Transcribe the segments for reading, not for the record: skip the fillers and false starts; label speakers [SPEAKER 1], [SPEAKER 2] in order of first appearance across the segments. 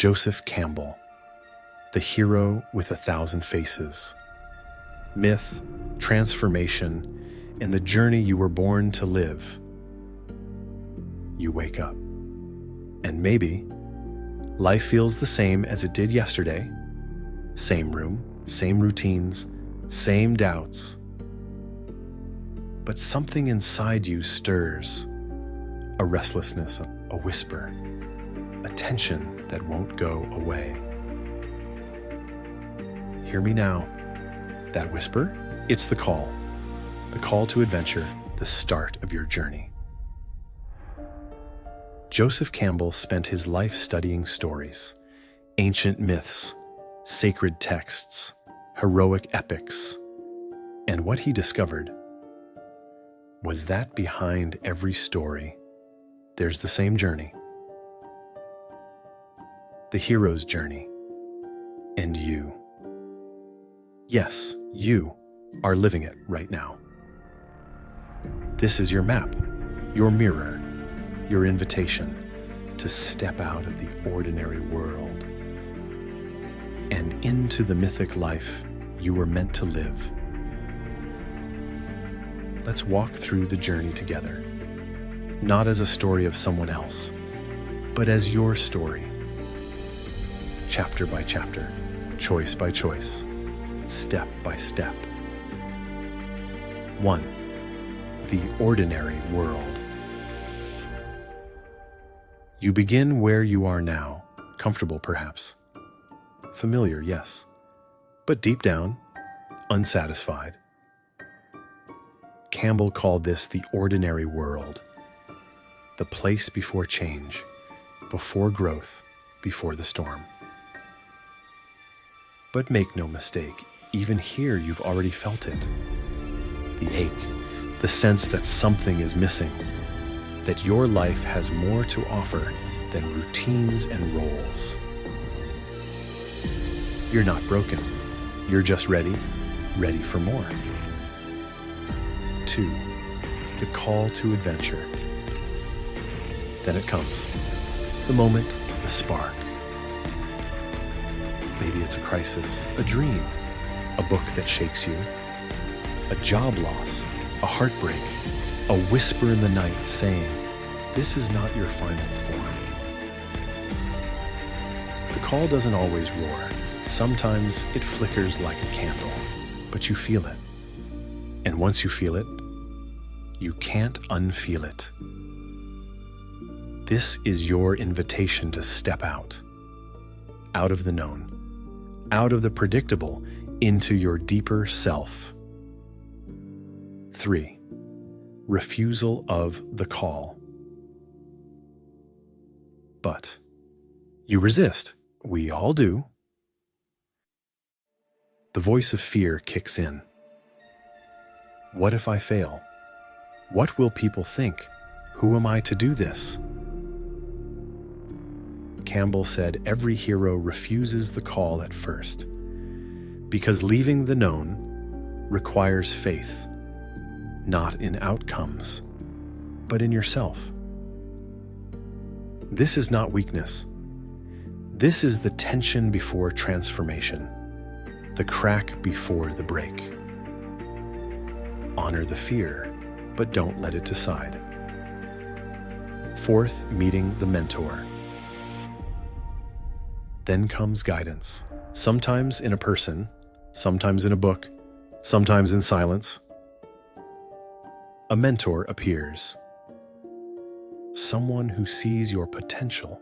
[SPEAKER 1] Joseph Campbell, the hero with 1,000 faces. Myth, transformation, and the journey you were born to live. You wake up, and maybe life feels the same as it did yesterday. Same room, same routines, same doubts. But something inside you stirs, a restlessness, a whisper, a tension that won't go away. Hear me now. That whisper, it's the call to adventure, the start of your journey. Joseph Campbell spent his life studying stories, ancient myths, sacred texts, heroic epics, and what he discovered was that behind every story, there's the same journey. The hero's journey. And you. Yes, you are living it right now. This is your map, your mirror, your invitation to step out of the ordinary world and into the mythic life you were meant to live. Let's walk through the journey together, not as a story of someone else, but as your story. Chapter by chapter, choice by choice, step by step. 1. The ordinary world. You begin where you are now, comfortable perhaps. Familiar, yes, but deep down, unsatisfied. Campbell called this the ordinary world, the place before change, before growth, before the storm. But make no mistake, even here you've already felt it. The ache, the sense that something is missing, that your life has more to offer than routines and roles. You're not broken. You're just ready for more. 2. The call to adventure. Then it comes. The moment, the spark. Maybe it's a crisis, a dream, a book that shakes you, a job loss, a heartbreak, a whisper in the night saying, this is not your final form. The call doesn't always roar. Sometimes it flickers like a candle, but you feel it. And once you feel it, you can't unfeel it. This is your invitation to step out of the known, out of the predictable, into your deeper self. 3. Refusal of the call. But you resist. We all do. The voice of fear kicks in. What if I fail? What will people think? Who am I to do this? Campbell said every hero refuses the call at first, because leaving the known requires faith, not in outcomes, but in yourself. This is not weakness. This is the tension before transformation, the crack before the break. Honor the fear, but don't let it decide. 4th, meeting the mentor. Then comes guidance, sometimes in a person, sometimes in a book, sometimes in silence. A mentor appears. Someone who sees your potential,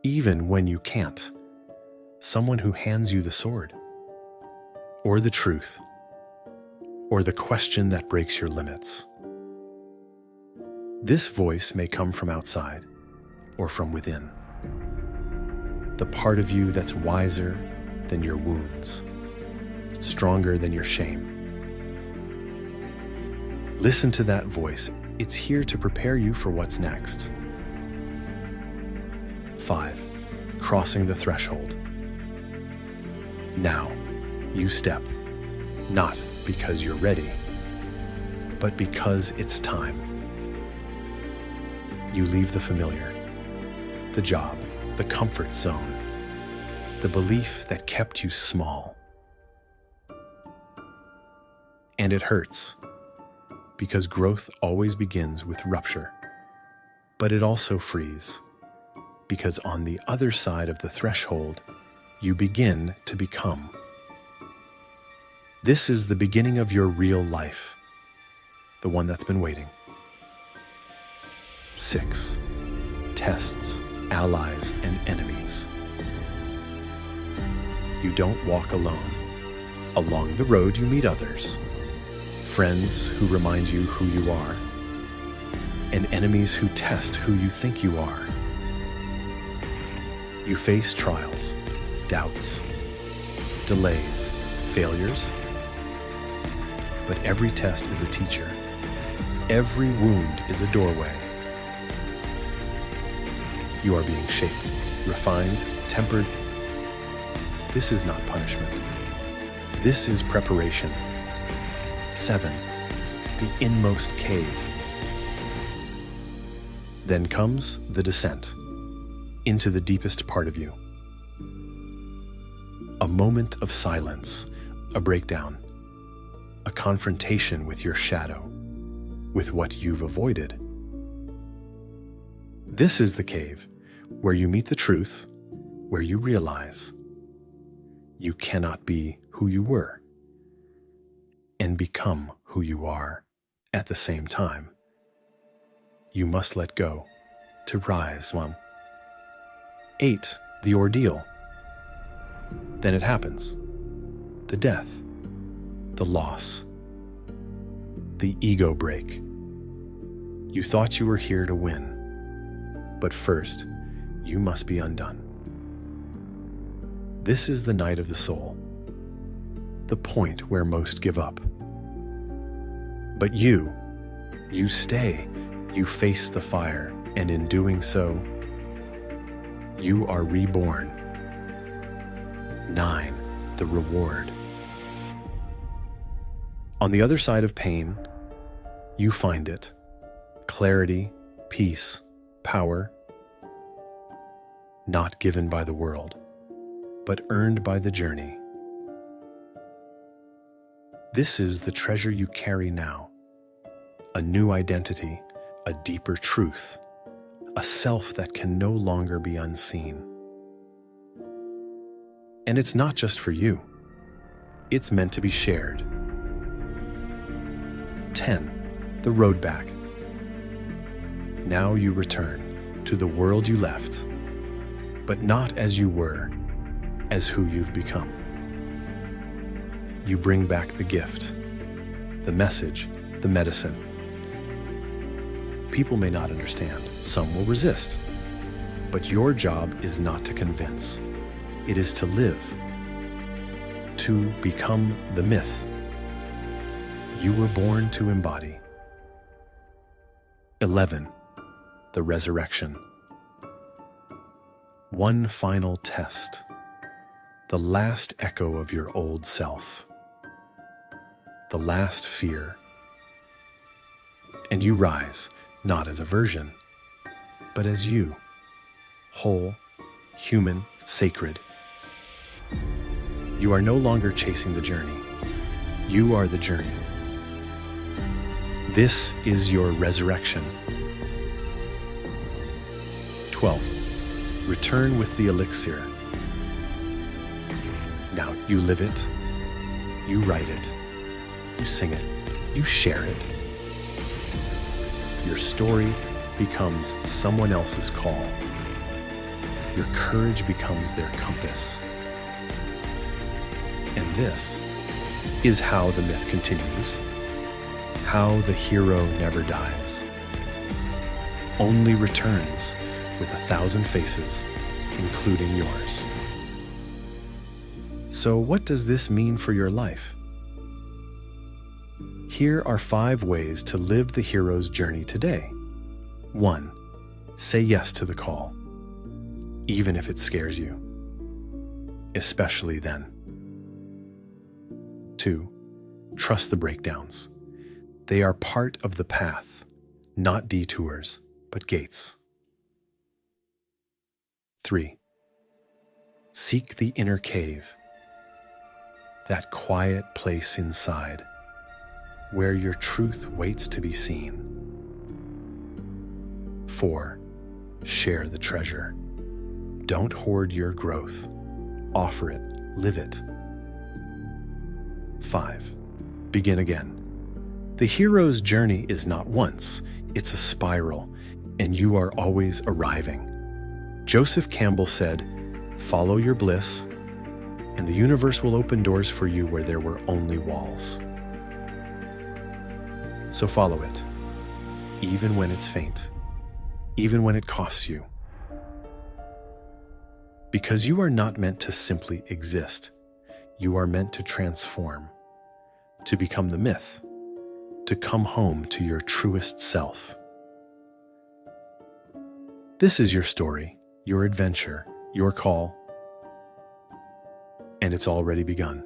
[SPEAKER 1] even when you can't. Someone who hands you the sword, or the truth, or the question that breaks your limits. This voice may come from outside or from within. The part of you that's wiser than your wounds, stronger than your shame. Listen to that voice. It's here to prepare you for what's next. 5. Crossing the threshold. Now, you step, not because you're ready, but because it's time. You leave the familiar, the job, the comfort zone, the belief that kept you small. And it hurts, because growth always begins with rupture. But it also frees, because on the other side of the threshold, you begin to become. This is the beginning of your real life, the one that's been waiting. 6. Tests, allies, and enemies. You don't walk alone. Along the road, you meet others. Friends who remind you who you are, and enemies who test who you think you are. You face trials, doubts, delays, failures. But every test is a teacher. Every wound is a doorway. You are being shaped, refined, tempered. This is not punishment. This is preparation. 7. The inmost cave. Then comes the descent into the deepest part of you. A moment of silence, a breakdown, a confrontation with your shadow, with what you've avoided. This is the cave where you meet the truth, where you realize you cannot be who you were and become who you are at the same time. You must let go to rise, Mom. 8. The ordeal. Then it happens. The death, the loss, the ego break. You thought you were here to win, but first, you must be undone. This is the night of the soul, the point where most give up. But you stay, you face the fire, and in doing so, you are reborn. 9. The reward. On the other side of pain, you find it. Clarity, peace, power, not given by the world, but earned by the journey. This is the treasure you carry now. A new identity, a deeper truth, a self that can no longer be unseen. And it's not just for you. It's meant to be shared. 10. The road back. Now you return to the world you left, but not as you were, as who you've become. You bring back the gift, the message, the medicine. People may not understand. Some will resist. But your job is not to convince. It is to live, to become the myth you were born to embody. 11. The resurrection. One final test, the last echo of your old self, the last fear. And you rise, not as a version, but as you, whole, human, sacred. You are no longer chasing the journey. You are the journey. This is your resurrection. 12. Return with the elixir. Now you live it, you write it, you sing it, you share it. Your story becomes someone else's call. Your courage becomes their compass. And this is how the myth continues, how the hero never dies, only returns with 1,000 faces, including yours. So what does this mean for your life? Here are 5 ways to live the hero's journey today. 1. Say yes to the call, even if it scares you, especially then. 2. Trust the breakdowns. They are part of the path, not detours, but gates. 3. Seek the inner cave, that quiet place inside where your truth waits to be seen. 4. Share the treasure. Don't hoard your growth. Offer it. Live it. 5. Begin again. The hero's journey is not once, it's a spiral, and you are always arriving. Joseph Campbell said, "Follow your bliss, and the universe will open doors for you where there were only walls." So follow it, even when it's faint, even when it costs you. Because you are not meant to simply exist. You are meant to transform, to become the myth, to come home to your truest self. This is your story, your adventure, your call, and it's already begun.